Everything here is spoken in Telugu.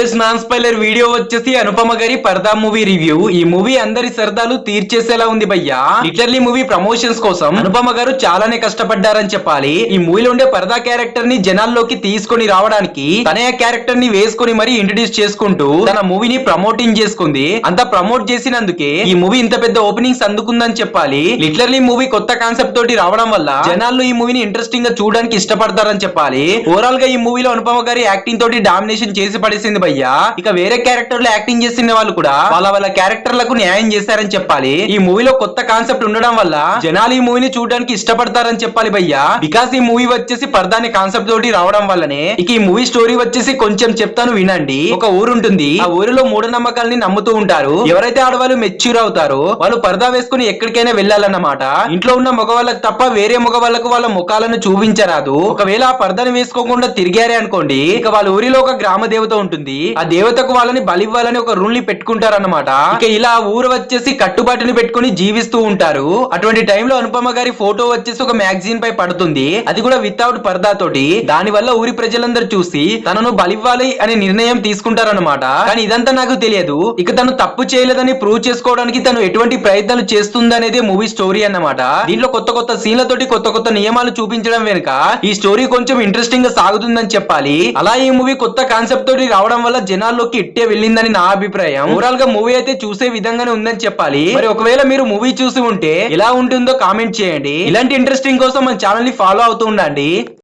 టుడేస్ నాన్ స్పాయిలర్ వీడియో వచ్చేసి అనుపమ గారి పరదా మూవీ రివ్యూ. ఈ మూవీ అందరి సరదాలు తీర్చేసేలా ఉంది భయ్యా. లిటరలీ మూవీ ప్రమోషన్స్ కోసం అనుపమ గారు చాలానే కష్టపడ్డారని చెప్పాలి. ఈ మూవీలో ఉండే పరదా క్యారెక్టర్ ని జనాల్లోకి తీసుకొని రావడానికి తన క్యారెక్టర్ ని వేసుకొని మరీ ఇంట్రడ్యూస్ చేసుకుంటూ తన మూవీని ప్రమోటింగ్ చేసుకుంది. అంత ప్రమోట్ చేసినందుకే ఈ మూవీ ఇంత పెద్ద ఓపెనింగ్స్ అందుకుందని చెప్పాలి. లిటరలీ మూవీ కొత్త కాన్సెప్ట్ తోటి రావడం వల్ల జనాల్లో ఈ మూవీని ఇంట్రెస్టింగ్ గా చూడడానికి ఇష్టపడతారని చెప్పాలి. ఓవరాల్ గా ఈ మూవీలో అనుపమ గారి యాక్టింగ్ తోటి డామినేషన్ చేసి పడేసింది భయ్యా. ఇక వేరే క్యారెక్టర్ లో యాక్టింగ్ చేసిన వాళ్ళు కూడా వాళ్ళ క్యారెక్టర్లకు న్యాయం చేశారని చెప్పాలి. ఈ మూవీలో కొత్త కాన్సెప్ట్ ఉండడం వల్ల జనాలు ఈ మూవీని చూడడానికి ఇష్టపడతారని చెప్పాలి భయ్యా. బికాస్ ఈ మూవీ వచ్చేసి పరదాని కాన్సెప్ట్ తోటి రావడం వల్లనే. ఇక ఈ మూవీ స్టోరీ వచ్చేసి కొంచెం చెప్తాను వినండి. ఒక ఊరు ఉంటుంది. ఆ ఊరిలో మూఢనమ్మకాలని నమ్ముతూ ఉంటారు. ఎవరైతే ఆడవాళ్ళు మెచ్యూర్ అవుతారో వాళ్ళు పరదా వేసుకుని ఎక్కడికైనా వెళ్ళాలన్నమాట. ఇంట్లో ఉన్న మగవాళ్ళకు తప్ప వేరే మగవాళ్ళకు వాళ్ళ ముఖాలను చూపించరాదు. ఒకవేళ ఆ పరదాని వేసుకోకుండా తిరిగారే అనుకోండి, ఇక వాళ్ళ ఊరిలో ఒక గ్రామ దేవత ఉంటుంది. ఆ దేవతకు వాళ్ళని బలివ్వాలని ఒక రూల్ ని పెట్టుకుంటారన్నమాట. ఇక ఇలా ఊరు వచ్చేసి కట్టుబాటుని పెట్టుకుని జీవిస్తూ ఉంటారు. అటువంటి టైంలో అనుపమ గారి ఫోటో వచ్చేసి ఒక మ్యాగజైన్ పై పడుతుంది. అది కూడా వితౌట్ పరదా తోటి. దాని వల్ల ఊరి ప్రజలందరూ చూసి తనను బలివ్వాలి అనే నిర్ణయం తీసుకుంటారన్నమాట. కానీ ఇదంతా నాకు తెలియదు. ఇక తను తప్పు చేయలేదని ప్రూవ్ చేసుకోవడానికి తను ఎటువంటి ప్రయత్నాలు చేస్తుంది అనేది మూవీ స్టోరీ అన్నమాట. దీంట్లో కొత్త కొత్త సీన్లతోటి కొత్త కొత్త నియమాలు చూపించడం వెనుక ఈ స్టోరీ కొంచెం ఇంట్రెస్టింగ్ గా సాగుతుందని చెప్పాలి. అలా ఈ మూవీ కొత్త కాన్సెప్ట్ తోటి రావడం వల్ల జనాల్లోకి ఇట్టే వెళ్ళిందని నా అభిప్రాయం. ఓవరాల్ గా మూవీ అయితే చూసే విధంగానే ఉందని చెప్పాలి. మరి ఒకవేళ మీరు మూవీ చూసి ఉంటే ఎలా ఉంటుందో కామెంట్ చేయండి. ఇలాంటి ఇంట్రెస్టింగ్ కోసం మన ఛానల్ ని ఫాలో అవుతూ ఉండండి.